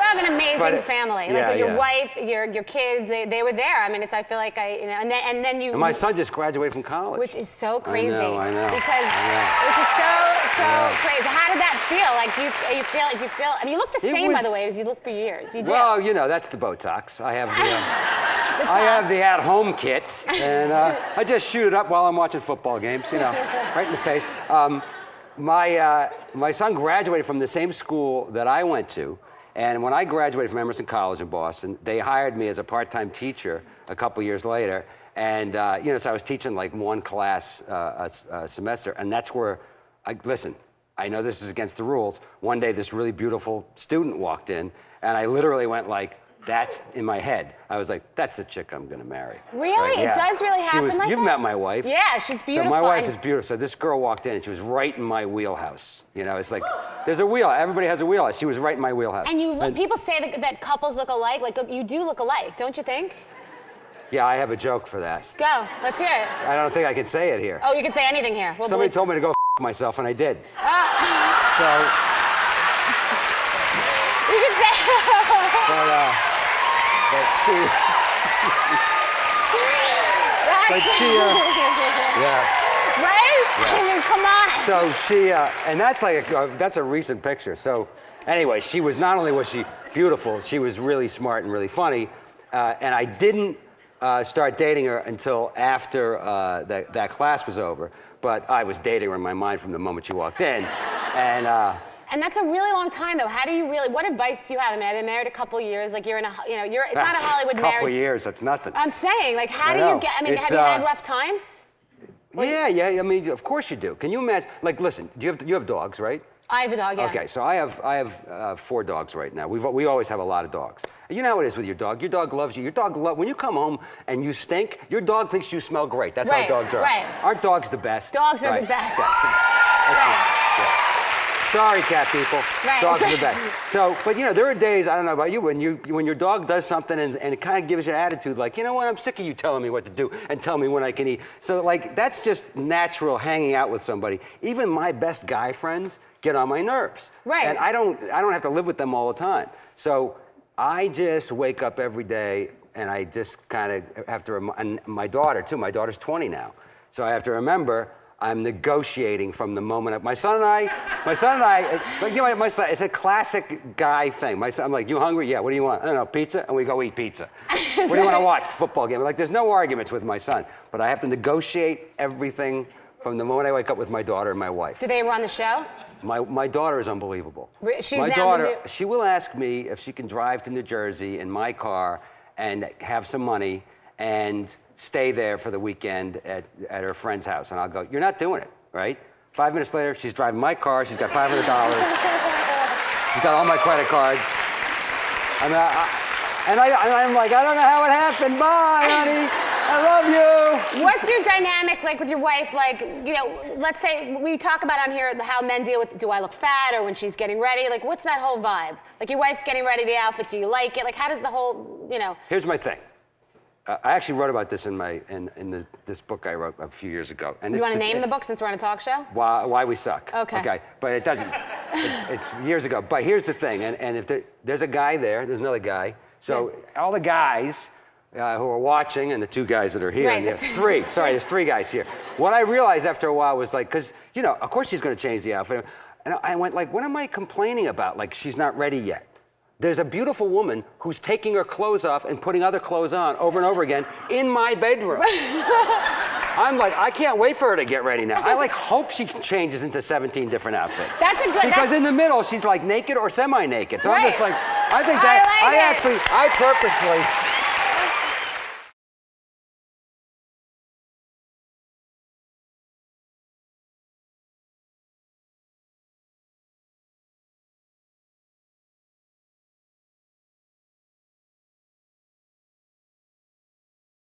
have an amazing family. Like with your wife, your kids, they were there. I mean, I feel like and then you. And my son just graduated from college. Which is so crazy. I know. Because which is so crazy. How did that feel? Like, do you feel? I mean, you look the same, by the way, as you look for years. You do. Well, that's the Botox. I have the. I have the at-home kit, and I just shoot it up while I'm watching football games. Right in the face. My son graduated from the same school that I went to, and when I graduated from Emerson College in Boston, they hired me as a part-time teacher a couple years later, and so I was teaching like one class a semester, and that's where, listen, I know this is against the rules. One day, this really beautiful student walked in, and I literally went like, that's in my head. I was like, that's the chick I'm gonna marry. Really? Right? It does really happen like that? You've met my wife. Yeah, she's beautiful. So my wife is beautiful. So this girl walked in and she was right in my wheelhouse. It's like, there's a wheel. Everybody has a wheelhouse. She was right in my wheelhouse. And people say that couples look alike. Like, you do look alike, don't you think? Yeah, I have a joke for that. Go, let's hear it. I don't think I can say it here. Oh, you can say anything here. Somebody told me to go myself and I did. So. You can say But she, Right? Yeah. I mean, come on. So she, and that's like that's a recent picture. So anyway, not only was she beautiful, she was really smart and really funny. And I didn't start dating her until after that class was over. But I was dating her in my mind from the moment she walked in. And that's a really long time, though. How do you really? What advice do you have? I mean, I've been married a couple years. Like, you're in it's not a Hollywood marriage. Couple years, that's nothing. I'm saying, like, how do you get? I mean, have you had rough times? Yeah. I mean, of course you do. Can you imagine? Like, listen, you have dogs, right? I have a dog. Yeah. Okay, so I have 4 dogs right now. We always have a lot of dogs. You know how it is with your dog. Your dog loves you. Your dog when you come home and you stink, your dog thinks you smell great. That's how dogs are. Right. Aren't dogs the best? Dogs are the best. Sorry, cat people. Right. Dogs are the best. So, but there are days, I don't know about you, when your dog does something and it kind of gives you an attitude like, you know what, I'm sick of you telling me what to do and tell me when I can eat. So like, that's just natural hanging out with somebody. Even my best guy friends get on my nerves. Right. And I don't have to live with them all the time. So I just wake up every day and I just kind of have to, and my daughter too, my daughter's 20 now. So I have to remember, I'm negotiating from the moment my son and I, like, my son, it's a classic guy thing. My son, I'm like, you hungry? Yeah, what do you want? I don't know, pizza? And we go eat pizza. What do you want to watch? Football game. Like, there's no arguments with my son, but I have to negotiate everything from the moment I wake up with my daughter and my wife. Do they run the show? My daughter is unbelievable. My daughter, she will ask me if she can drive to New Jersey in my car and have some money and stay there for the weekend at her friend's house. And I'll go, you're not doing it, right? 5 minutes later, she's driving my car. She's got $500. She's got all my credit cards. I'm like, I don't know how it happened. Bye, honey. I love you. What's your dynamic like with your wife? Like, let's say we talk about on here how men deal with, do I look fat, or when she's getting ready? Like, what's that whole vibe? Like, your wife's getting ready, the outfit, do you like it? Like, how does the whole, Here's my thing. I actually wrote about this in this book I wrote a few years ago. And you want to name the book since we're on a talk show? Why We Suck. Okay. But it doesn't. It's years ago. But here's the thing. And if there's a guy there's another guy. So all the guys who are watching, and the 2 guys that are here, right, and 3. Sorry, there's 3 guys here. What I realized after a while was like, because of course she's going to change the outfit, and I went like, what am I complaining about? Like, she's not ready yet. There's a beautiful woman who's taking her clothes off and putting other clothes on over and over again in my bedroom. I'm like, I can't wait for her to get ready now. I hope she changes into 17 different outfits. That's a good. Because in the middle, she's like naked or semi-naked. So right. I'm just like, I think that I purposely.